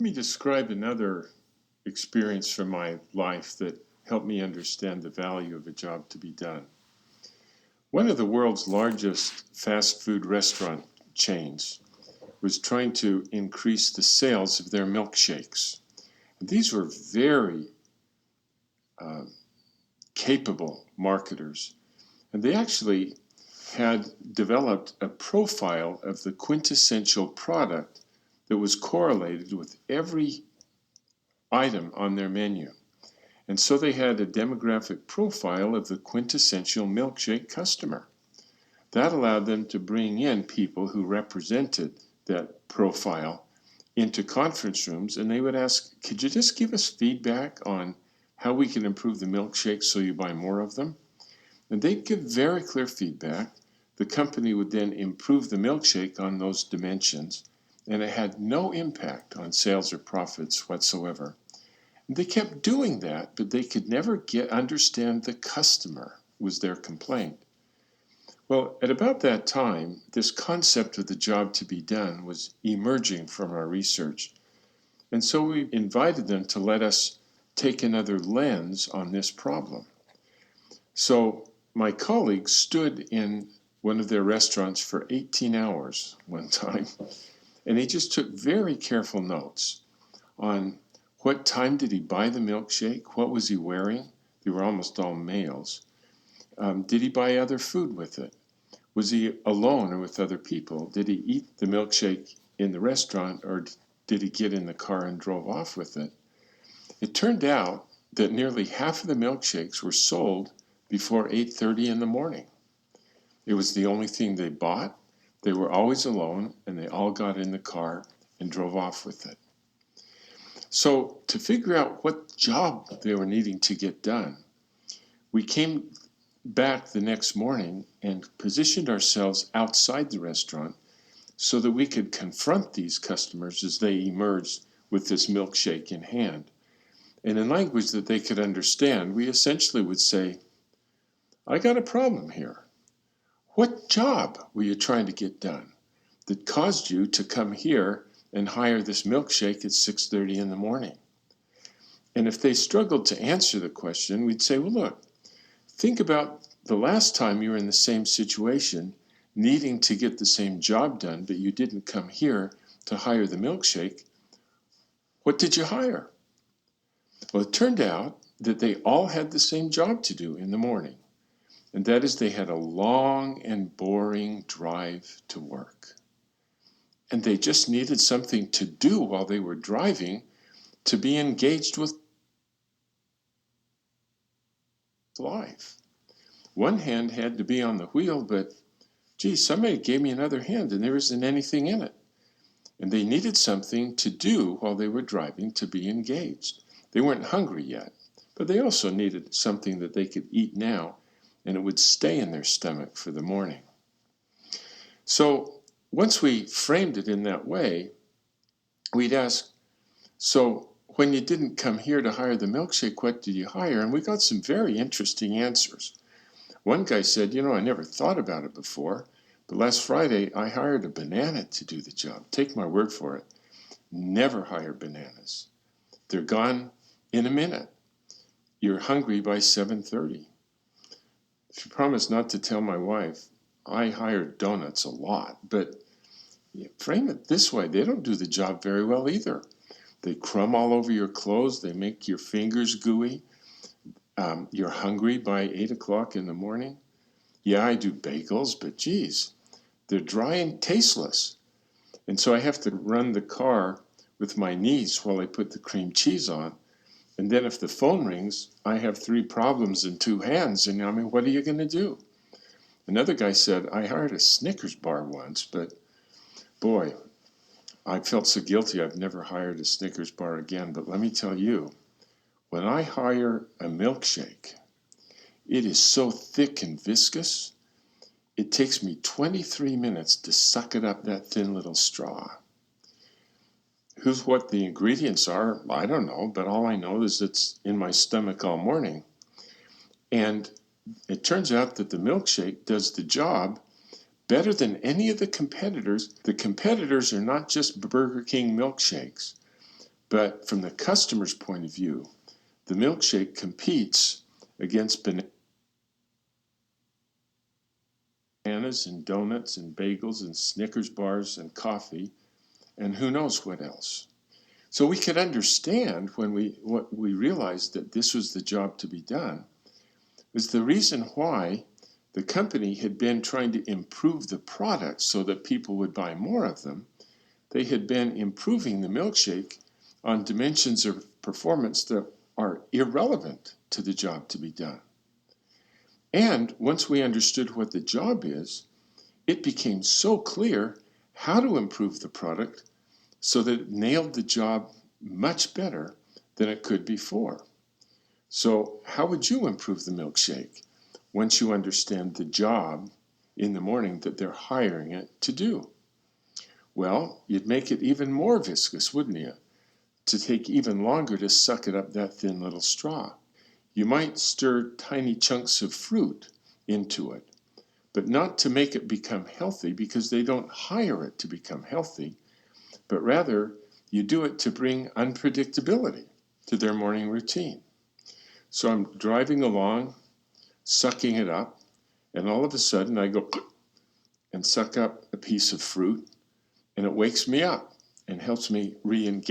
Let me describe another experience from my life that helped me understand the value of a job to be done. One of the world's largest fast food restaurant chains was trying to increase the sales of their milkshakes. These were very uh, capable marketers, and they actually had developed a profile of the quintessential product that was correlated with every item on their menu. And so they had a demographic profile of the quintessential milkshake customer. That allowed them to bring in people who represented that profile into conference rooms, and they would ask, could you just give us feedback on how we can improve the milkshakes so you buy more of them? And they'd give very clear feedback. The company would then improve the milkshake on those dimensions, and it had no impact on sales or profits whatsoever. They kept doing that, but they could never understand the customer was their complaint. Well, at about that time, this concept of the job to be done was emerging from our research. And so we invited them to let us take another lens on this problem. So my colleague stood in one of their restaurants for 18 hours one time, and he just took very careful notes on what time did he buy the milkshake, what was he wearing. They were almost all males. Did he buy other food with it? Was he alone or with other people? Did he eat the milkshake in the restaurant, or did he get in the car and drove off with it? It turned out that nearly half of the milkshakes were sold before 8:30 in the morning. It was the only thing they bought. They were always alone, and they all got in the car and drove off with it. So to figure out what job they were needing to get done, we came back the next morning and positioned ourselves outside the restaurant so that we could confront these customers as they emerged with this milkshake in hand. And in language that they could understand, we essentially would say, I got a problem here. What job were you trying to get done that caused you to come here and hire this milkshake at 6:30 in the morning? And if they struggled to answer the question, we'd say, well, look, think about the last time you were in the same situation, needing to get the same job done, but you didn't come here to hire the milkshake. What did you hire? Well, it turned out that they all had the same job to do in the morning, and that is they had a long and boring drive to work. And they just needed something to do while they were driving to be engaged with life. One hand had to be on the wheel, but gee, somebody gave me another hand and there isn't anything in it. And they needed something to do while they were driving to be engaged. They weren't hungry yet, but they also needed something that they could eat now and it would stay in their stomach for the morning. So once we framed it in that way, we'd ask, so when you didn't come here to hire the milkshake, what did you hire? And we got some very interesting answers. One guy said, I never thought about it before, but last Friday I hired a banana to do the job. Take my word for it. Never hire bananas. They're gone in a minute. You're hungry by 7:30. She promised not to tell my wife. I hired donuts a lot, but frame it this way. They don't do the job very well either. They crumb all over your clothes. They make your fingers gooey. You're hungry by 8 o'clock in the morning. Yeah, I do bagels, but geez, they're dry and tasteless. And so I have to run the car with my knees while I put the cream cheese on. And then if the phone rings, I have 3 problems in 2 hands. And what are you going to do? Another guy said, I hired a Snickers bar once, but boy, I felt so guilty I've never hired a Snickers bar again. But let me tell you, when I hire a milkshake, it is so thick and viscous, it takes me 23 minutes to suck it up that thin little straw. What the ingredients are, I don't know, but all I know is it's in my stomach all morning. And it turns out that the milkshake does the job better than any of the competitors. The competitors are not just Burger King milkshakes, But from the customer's point of view, the milkshake competes against bananas and donuts and bagels and Snickers bars and coffee and who knows what else. So we could understand when we realized that this was the job to be done, is the reason why the company had been trying to improve the product so that people would buy more of them. They had been improving the milkshake on dimensions of performance that are irrelevant to the job to be done. And once we understood what the job is, it became so clear how to improve the product so that it nailed the job much better than it could before. So how would you improve the milkshake once you understand the job in the morning that they're hiring it to do? Well, you'd make it even more viscous, wouldn't you? To take even longer to suck it up that thin little straw. You might stir tiny chunks of fruit into it, but not to make it become healthy, because they don't hire it to become healthy, but rather you do it to bring unpredictability to their morning routine. So I'm driving along, sucking it up, and all of a sudden I go and suck up a piece of fruit, and it wakes me up and helps me re-engage